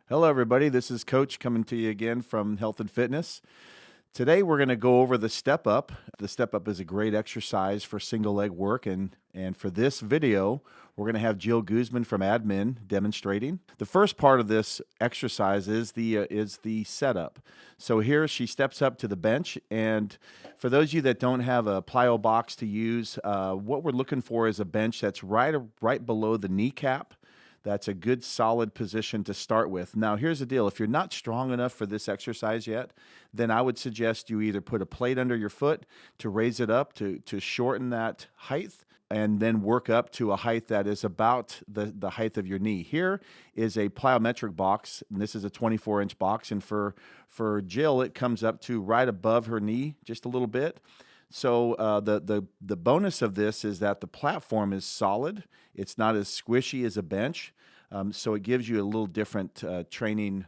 Hello, everybody. This is Coach coming to you again from Health and Fitness. Today, we're going to go over the step up. The step up is a great exercise for single leg work. And for this video, we're going to have Jill Guzman from Admin demonstrating. The first part of this exercise is the setup. So here she steps up to the bench. And for those of you that don't have a plyo box to use, what we're looking for is a bench that's right below the kneecap. That's a good solid position to start with. Now, here's the deal. If you're not strong enough for this exercise yet, then I would suggest you either put a plate under your foot to raise it up to shorten that height, and then work up to a height that is about the height of your knee. Here is a plyometric box, and this is a 24-inch box, and for Jill, it comes up to right above her knee just a little bit. So the bonus of this is that the platform is solid. It's not as squishy as a bench, so it gives you a little different training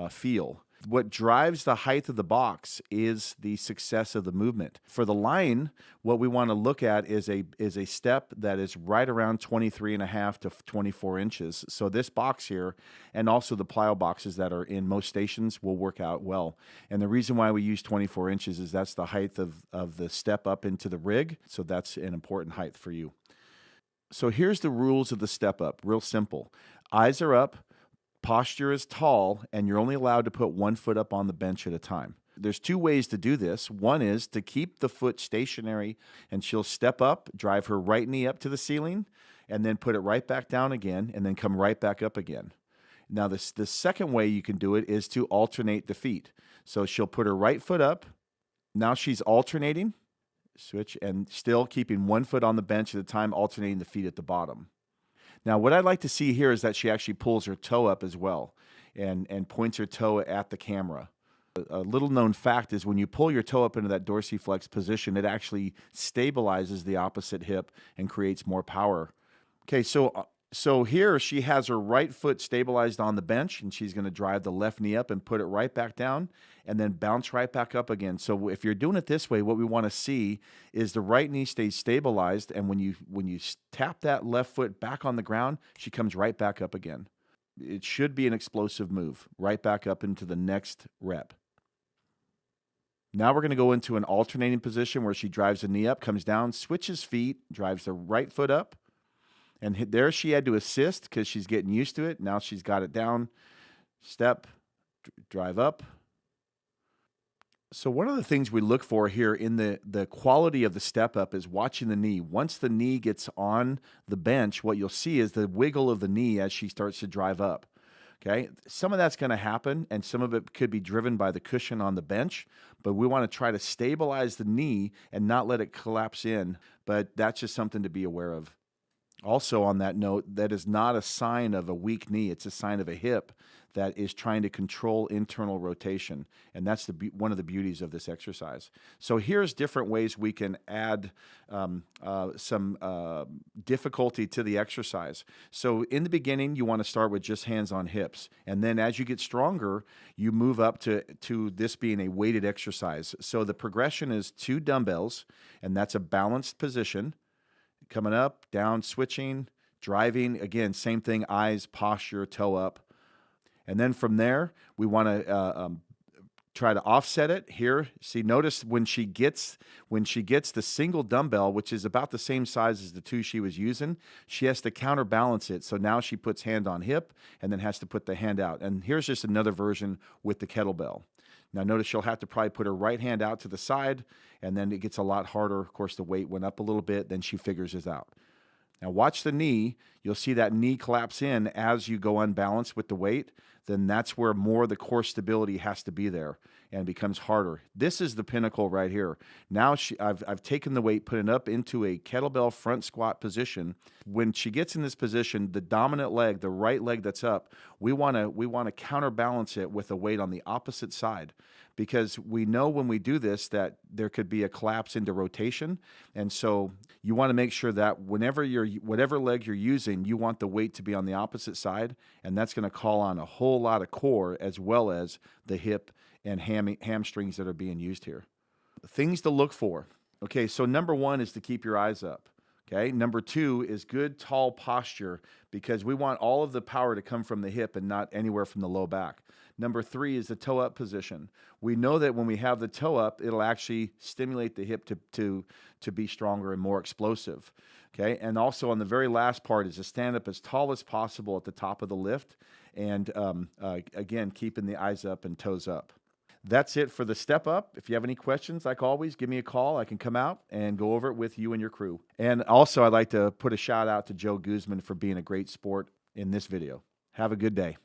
feel. What drives the height of the box is the success of the movement. For the line, what we want to look at is a step that is right around 23.5 to 24 inches. So this box here, and also the plyo boxes that are in most stations, will work out well. And the reason why we use 24 inches is that's the height of the step up into the rig. So that's an important height for you. So here's the rules of the step up. Real simple. Eyes are up. Posture is tall, and you're only allowed to put one foot up on the bench at a time. There's two ways to do this. One is to keep the foot stationary, and she'll step up, drive her right knee up to the ceiling, and then put it right back down again, and then come right back up again. Now, the second way you can do it is to alternate the feet. So she'll put her right foot up. Now she's alternating, switch, and still keeping one foot on the bench at a time, alternating the feet at the bottom. Now, what I'd like to see here is that she actually pulls her toe up as well and points her toe at the camera. A little known fact is when you pull your toe up into that dorsiflex position, it actually stabilizes the opposite hip and creates more power. Okay, so here she has her right foot stabilized on the bench, and she's going to drive the left knee up and put it right back down and then bounce right back up again. So if you're doing it this way, what we want to see is the right knee stays stabilized, and when you tap that left foot back on the ground, she comes right back up again. It should be an explosive move, right back up into the next rep. Now we're going to go into an alternating position where she drives the knee up, comes down, switches feet, drives the right foot up. And there she had to assist because she's getting used to it. Now she's got it down. Step, drive up. So one of the things we look for here in the quality of the step up is watching the knee. Once the knee gets on the bench, what you'll see is the wiggle of the knee as she starts to drive up. Okay, some of that's going to happen, and some of it could be driven by the cushion on the bench, but we want to try to stabilize the knee and not let it collapse in. But that's just something to be aware of. Also, on that note, that is not a sign of a weak knee. It's a sign of a hip that is trying to control internal rotation. And that's one of the beauties of this exercise. So here's different ways we can add some difficulty to the exercise. So in the beginning, you want to start with just hands on hips. And then as you get stronger, you move up to this being a weighted exercise. So the progression is 2 dumbbells, and that's a balanced position. Coming up, down, switching, driving. Again, same thing, eyes, posture, toe up. And then from there, we want to try to offset it here. See, notice when she gets the single dumbbell, which is about the same size as the 2 she was using, she has to counterbalance it. So now she puts hand on hip and then has to put the hand out. And here's just another version with the kettlebell. Now notice she'll have to probably put her right hand out to the side, and then it gets a lot harder. Of course, the weight went up a little bit, then she figures it out. Now watch the knee. You'll see that knee collapse in as you go unbalanced with the weight. Then that's where more of the core stability has to be there and becomes harder. This is the pinnacle right here. Now I've taken the weight, put it up into a kettlebell front squat position. When she gets in this position, the dominant leg, the right leg that's up, we want to counterbalance it with a weight on the opposite side, because we know when we do this that there could be a collapse into rotation. And so you want to make sure that whatever leg you're using, you want the weight to be on the opposite side, and that's going to call on a whole lot of core as well as the hip and hamstrings that are being used here. Things to look for. Okay, so number one is to keep your eyes up. Okay. Number 2 is good tall posture, because we want all of the power to come from the hip and not anywhere from the low back. Number 3 is the toe up position. We know that when we have the toe up, it'll actually stimulate the hip to be stronger and more explosive. Okay. And also on the very last part is to stand up as tall as possible at the top of the lift. And again, keeping the eyes up and toes up. That's it for the step up. If you have any questions, like always, give me a call. I can come out and go over it with you and your crew. And also, I'd like to put a shout out to Joe Guzman for being a great sport in this video. Have a good day.